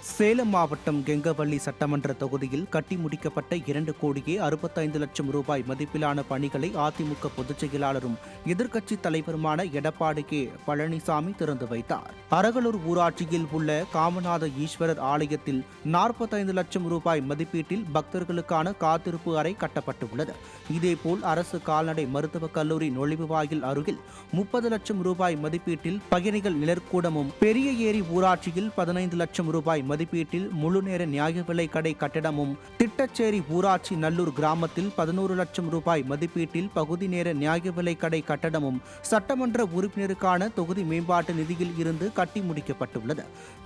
சேலம் மாவட்டம் கெங்கவல்லி சட்டமன்ற தொகுதியில் கட்டி முடிக்கப்பட்ட 2,65,00,000 ரூபாய் மதிப்பிலான பணிகளை அதிமுக பொதுச் செயலாளரும் எதிர்க்கட்சித் தலைவருமான எடப்பாடி கே பழனிசாமி திறந்து வைத்தார். அரகலூர் ஊராட்சியில் உள்ள காமநாத ஈஸ்வரர் ஆலயத்தில் 45 லட்சம் ரூபாய் மதிப்பீட்டில் பக்தர்களுக்கான காத்திருப்பு அறை கட்டப்பட்டுள்ளது. இதேபோல் அரசு கால்நடை மருத்துவக் கல்லூரி நுழைவு வாயில் அருகில் 30 லட்சம் ரூபாய் மதிப்பீட்டில் பயணிகள் நிழற்கூடமும், பெரிய ஏரி ஊராட்சியில் 15 லட்சம் ரூபாய் மதிப்பீட்டில் முழுநேர நியாய விலை கடை கட்டடமும், திட்டச்சேரி ஊராட்சி நல்லூர் கிராமத்தில் 11 லட்சம் ரூபாய் மதிப்பீட்டில் பகுதி நேர நியாய விலை கடை கட்டடமும் சட்டமன்ற உறுப்பினருக்கான தொகுதி மேம்பாட்டு நிதியில் இருந்து கட்டி முடிக்கப்பட்டுள்ளது.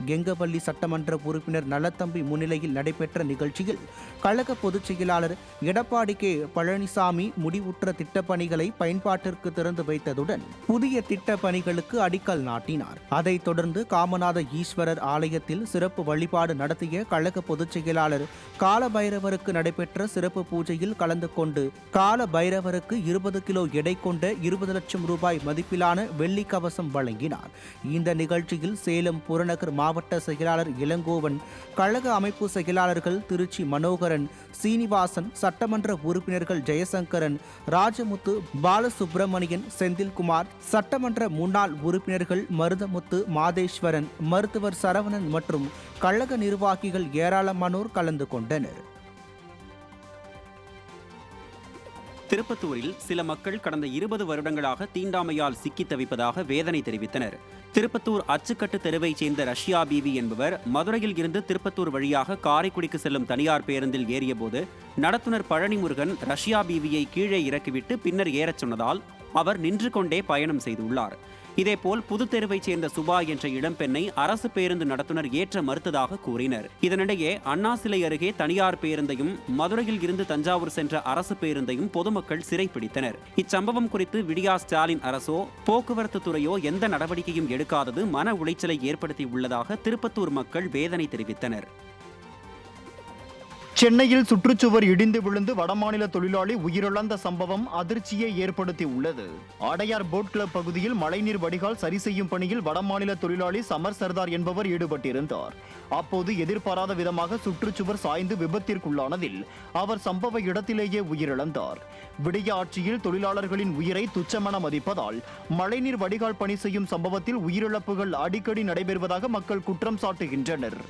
கெங்கவல்லி சட்டமன்ற உறுப்பினர் நலத்தம்பி முன்னிலையில் நடைபெற்ற நிகழ்ச்சியில் கழக பொதுச் செயலாளர் எடப்பாடி கே பழனிசாமி முடிவுற்ற திட்டப்பணிகளை பயன்பாட்டிற்கு திறந்து வைத்ததுடன் புதிய திட்ட பணிகளுக்கு அடிக்கல் நாட்டினார். அதைத் தொடர்ந்து காமநாத ஈஸ்வரர் ஆலயத்தில் சிறப்பு வழிபாடு நடத்திய கழக பொதுச் செயலாளர் கால பைரவருக்கு நடைபெற்ற சிறப்பு பூஜையில் கலந்து கொண்டு கால பைரவருக்கு 20 கிலோ எடை கொண்ட 20 லட்சம் ரூபாய் மதிப்பிலான வெள்ளி கவசம் வழங்கினார். இந்த நிகழ்ச்சியில் சேலம் புறநகர் மாவட்ட செயலாளர் இளங்கோவன், கழக அமைப்பு செயலாளர்கள் திருச்சி மனோகரன், சீனிவாசன், சட்டமன்ற உறுப்பினர்கள் ஜெயசங்கரன், ராஜமுத்து, பாலசுப்பிரமணியன், செந்தில்குமார், சட்டமன்ற முன்னாள் உறுப்பினர்கள் மருதமுத்து, மாதேஸ்வரன், மருத்துவர் சரவணன் மற்றும் கழக நிர்வாகிகள் ஏராளமானோர் கலந்து கொண்டனர். திருப்பத்தூரில் சில மக்கள் கடந்த 20 வருடங்களாக தீண்டாமையால் சிக்கித் தவிப்பதாக வேதனை தெரிவித்தனர். திருப்பத்தூர் அச்சுக்கட்டு தெருவைச் சேர்ந்த ரஷ்யா பிவி என்பவர் மதுரையில் இருந்து திருப்பத்தூர் வழியாக காரைக்குடிக்கு செல்லும் தனியார் பேருந்தில் ஏறியபோது நடத்துனர் பழனிமுருகன் ரஷ்யா பிவியை கீழே இறக்கிவிட்டு பின்னர் ஏறச் சொன்னதால் அவர் நின்று கொண்டே பயணம் செய்துள்ளார். இதேபோல் புதுத்தெருவைச் சேர்ந்த சுபா என்ற இளம்பெண்ணை அரசு பேருந்து நடத்துனர் ஏற்ற மறுத்ததாக கூறினர். இதனிடையே அண்ணா சிலை அருகே தனியார் பேருந்தையும், மதுரையில் இருந்து தஞ்சாவூர் சென்ற அரசு பேருந்தையும் பொதுமக்கள் சிறைப்பிடித்தனர். இச்சம்பவம் குறித்து விடியா ஸ்டாலின் அரசோ போக்குவரத்து துறையோ எந்த நடவடிக்கையும் எடுக்காதது மன உளைச்சலை ஏற்படுத்தியுள்ளதாக திருப்பத்தூர் மக்கள் வேதனை தெரிவித்தனர். சென்னையில் சுற்றுச்சுவர் இடிந்து விழுந்து வடமாநில தொழிலாளி உயிரிழந்த சம்பவம் அதிர்ச்சியை ஏற்படுத்தி உள்ளது. அடையார் போட் கிளப் பகுதியில் மழைநீர் வடிகால் சரி செய்யும் பணியில் வடமாநில தொழிலாளி சமர் சர்தார் என்பவர் ஈடுபட்டிருந்தார். அப்போது எதிர்பாராத விதமாக சுற்றுச்சுவர் சாய்ந்து விபத்திற்குள்ளானதில் அவர் சம்பவ இடத்திலேயே உயிரிழந்தார். விடிய ஆட்சியில் தொழிலாளர்களின் உயிரை துச்சமென மதிப்பதால் மழைநீர் வடிகால் பணி செய்யும் சம்பவத்தில் உயிரிழப்புகள் அடிக்கடி நடைபெறுவதாக மக்கள் குற்றம் சாட்டுகின்றனர்.